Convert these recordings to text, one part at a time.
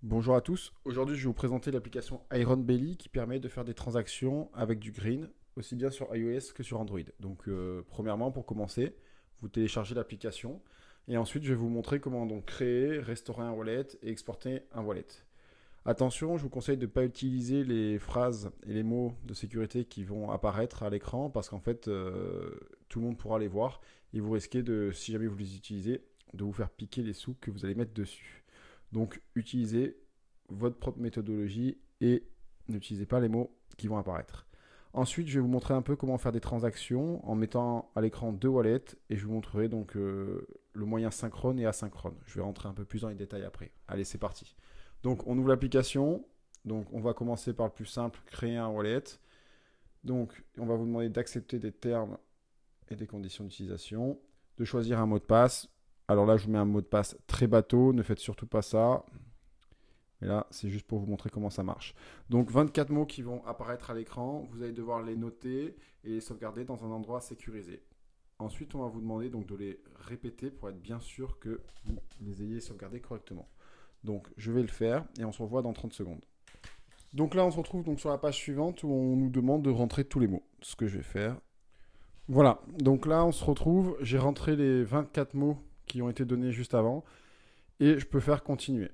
Bonjour à tous, aujourd'hui je vais vous présenter l'application Iron Belly qui permet de faire des transactions avec du green, aussi bien sur iOS que sur Android. Donc premièrement pour commencer, vous téléchargez l'application et ensuite je vais vous montrer comment donc créer, restaurer un wallet et exporter un wallet. Attention, je vous conseille de ne pas utiliser les phrases et les mots de sécurité qui vont apparaître à l'écran parce qu'en fait tout le monde pourra les voir et vous risquez de, si jamais vous les utilisez, de vous faire piquer les sous que vous allez mettre dessus. Donc utilisez votre propre méthodologie et n'utilisez pas les mots qui vont apparaître. Ensuite, je vais vous montrer un peu comment faire des transactions en mettant à l'écran deux wallets et je vous montrerai donc le moyen synchrone et asynchrone. Je vais rentrer un peu plus dans les détails après. Allez, c'est parti. Donc, on ouvre l'application. Donc, on va commencer par le plus simple, créer un wallet. Donc, on va vous demander d'accepter des termes et des conditions d'utilisation, de choisir un mot de passe. Alors là, je vous mets un mot de passe très bateau, ne faites surtout pas ça. Et là, c'est juste pour vous montrer comment ça marche. Donc 24 mots qui vont apparaître à l'écran, vous allez devoir les noter et les sauvegarder dans un endroit sécurisé. Ensuite, on va vous demander donc de les répéter pour être bien sûr que vous les ayez sauvegardés correctement. Donc je vais le faire et on se revoit dans 30 secondes. Donc là, on se retrouve donc sur la page suivante où on nous demande de rentrer tous les mots. Ce que je vais faire. Voilà, donc là, on se retrouve. J'ai rentré les 24 mots qui ont été donnés juste avant et je peux faire continuer.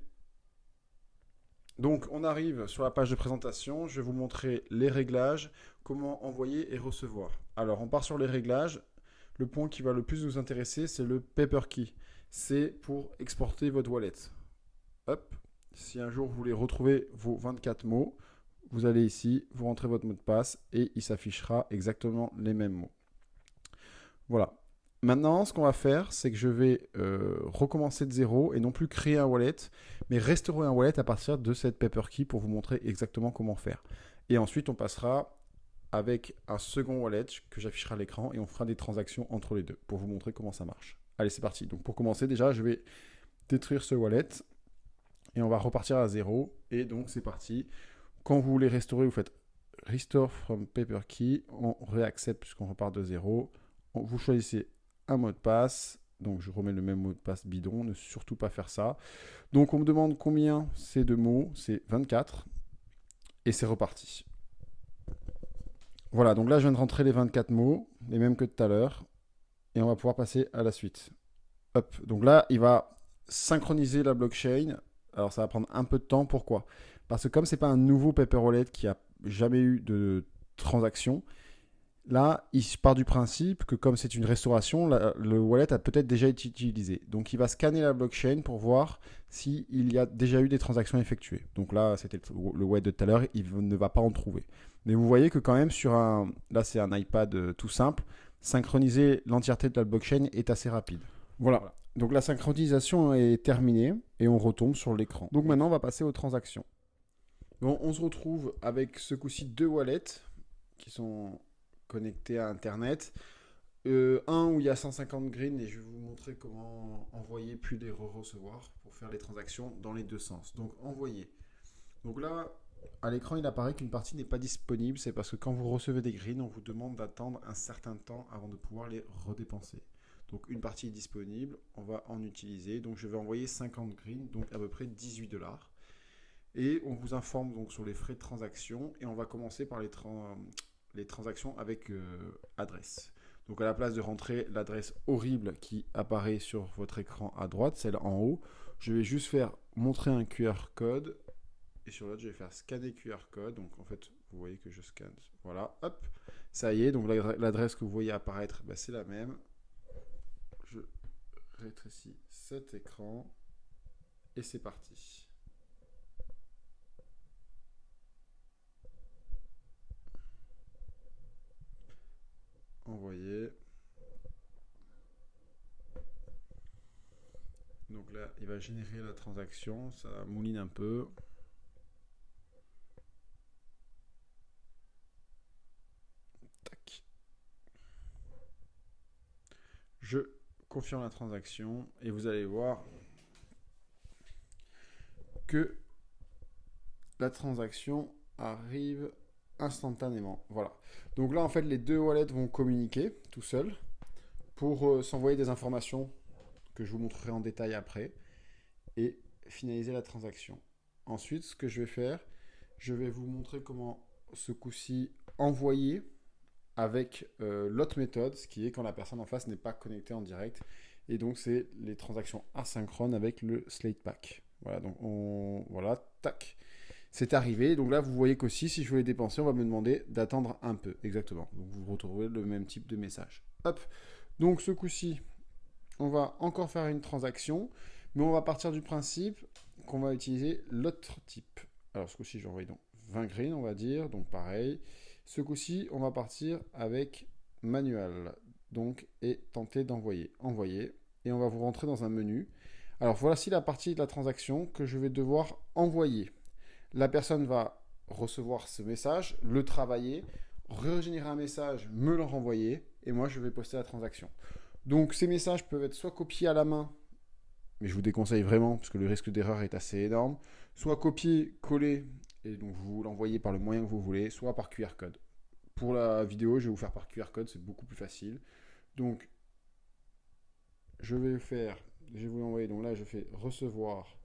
Donc on arrive sur la page de présentation, je vais vous montrer les réglages, comment envoyer et recevoir. Alors on part sur les réglages, le point qui va le plus nous intéresser c'est le paper key. C'est pour exporter votre wallet. Hop, si un jour vous voulez retrouver vos 24 mots, vous allez ici, vous rentrez votre mot de passe et il s'affichera exactement les mêmes mots. Voilà. Maintenant, ce qu'on va faire, c'est que je vais recommencer de zéro et non plus créer un wallet, mais restaurer un wallet à partir de cette paper key pour vous montrer exactement comment faire. Et ensuite, on passera avec un second wallet que j'afficherai à l'écran et on fera des transactions entre les deux pour vous montrer comment ça marche. Allez, c'est parti. Donc pour commencer, déjà, je vais détruire ce wallet et on va repartir à zéro. Et donc, c'est parti. Quand vous voulez restaurer, vous faites Restore from paper key. On réaccepte puisqu'on repart de zéro. Vous choisissez un mot de passe. Donc je remets le même mot de passe bidon, ne surtout pas faire ça. Donc on me demande combien c'est de mots, c'est 24. Et c'est reparti. Voilà, donc là je viens de rentrer les 24 mots, les mêmes que tout à l'heure. Et on va pouvoir passer à la suite. Hop, donc là il va synchroniser la blockchain. Alors ça va prendre un peu de temps, pourquoi? Parce que comme c'est pas un nouveau paper wallet qui a jamais eu de transaction, là, il part du principe que comme c'est une restauration, le wallet a peut-être déjà été utilisé. Donc il va scanner la blockchain pour voir s'il y a déjà eu des transactions effectuées. Donc là, c'était le wallet de tout à l'heure, il ne va pas en trouver. Mais vous voyez que quand même sur un... Là, c'est un iPad tout simple. Synchroniser l'entièreté de la blockchain est assez rapide. Voilà. Donc la synchronisation est terminée et on retombe sur l'écran. Donc maintenant, on va passer aux transactions. Bon, on se retrouve avec ce coup-ci deux wallets qui sont connectés à Internet. Un où il y a 150 green et je vais vous montrer comment envoyer puis les recevoir pour faire les transactions dans les deux sens. Donc envoyer. Donc là, à l'écran, il apparaît qu'une partie n'est pas disponible. C'est parce que quand vous recevez des greens, on vous demande d'attendre un certain temps avant de pouvoir les redépenser. Donc une partie est disponible, on va en utiliser. Donc je vais envoyer 50 greens, donc à peu près 18 dollars. Et on vous informe donc sur les frais de transaction et on va commencer par les transactions avec adresse. Donc à la place de rentrer l'adresse horrible qui apparaît sur votre écran à droite, celle en haut, je vais juste faire montrer un QR code et sur l'autre je vais faire scanner QR code. Donc en fait vous voyez que je scanne. Voilà, hop, ça y est. Donc l'adresse que vous voyez apparaître, bah, c'est la même. Je rétrécis cet écran et c'est parti. Envoyer. Donc là, il va générer la transaction, ça mouline un peu. Tac. Je confirme la transaction et vous allez voir que la transaction arrive instantanément. Voilà. Donc là, en fait, les deux wallets vont communiquer tout seuls pour s'envoyer des informations que je vous montrerai en détail après et finaliser la transaction. Ensuite, ce que je vais faire, je vais vous montrer comment ce coup-ci envoyer avec l'autre méthode, ce qui est quand la personne en face n'est pas connectée en direct. Et donc, c'est les transactions asynchrones avec le Slate Pack. Voilà, donc voilà, tac. C'est arrivé. Donc là, vous voyez qu'aussi, si je veux les dépenser, on va me demander d'attendre un peu. Exactement. Donc vous retrouvez le même type de message. Hop. Donc ce coup-ci, on va encore faire une transaction, mais on va partir du principe qu'on va utiliser l'autre type. Alors ce coup-ci, je vais envoyer donc 20 green, on va dire. Donc pareil. Ce coup-ci, on va partir avec manuel. Donc, et tenter d'envoyer. Envoyer. Et on va vous rentrer dans un menu. Alors voici la partie de la transaction que je vais devoir envoyer. La personne va recevoir ce message, le travailler, régénérer un message, me le renvoyer, et moi je vais poster la transaction. Donc ces messages peuvent être soit copiés à la main, mais je vous déconseille vraiment parce que le risque d'erreur est assez énorme, soit copiés, collés, et donc vous l'envoyez par le moyen que vous voulez, soit par QR code. Pour la vidéo, je vais vous faire par QR code, c'est beaucoup plus facile. Donc je vais vous l'envoyer, donc là je fais recevoir,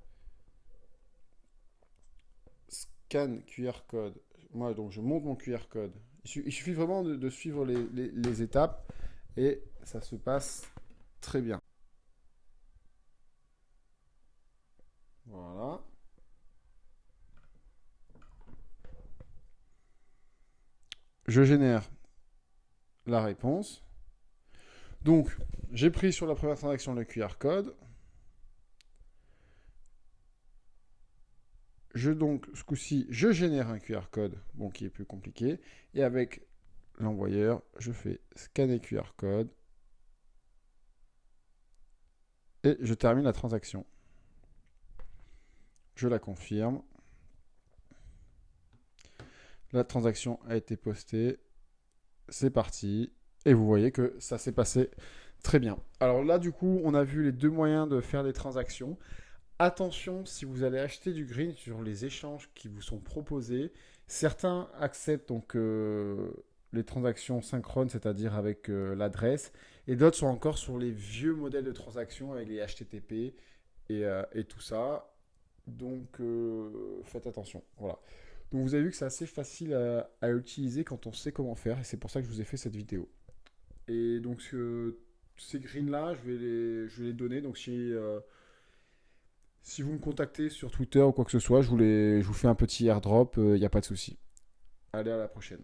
scan QR code. Moi, donc je monte mon QR code. Il suffit vraiment de suivre les étapes et ça se passe très bien. Voilà. Je génère la réponse. Donc, j'ai pris sur la première transaction le QR code. Donc, ce coup-ci, je génère un QR code, bon, qui est plus compliqué. Et avec l'envoyeur, je fais scanner QR code. Et je termine la transaction. Je la confirme. La transaction a été postée. C'est parti. Et vous voyez que ça s'est passé très bien. Alors là, du coup, on a vu les deux moyens de faire des transactions. Attention, si vous allez acheter du green sur les échanges qui vous sont proposés, certains acceptent donc les transactions synchrones, c'est-à-dire avec l'adresse, et d'autres sont encore sur les vieux modèles de transactions avec les HTTP et tout ça. Donc faites attention. Voilà. Donc vous avez vu que c'est assez facile à utiliser quand on sait comment faire, et c'est pour ça que je vous ai fait cette vidéo. Et donc ces greens là, je vais les donner. Donc si vous me contactez sur Twitter ou quoi que ce soit, je vous fais un petit airdrop, il n'y a pas de souci. Allez, à la prochaine.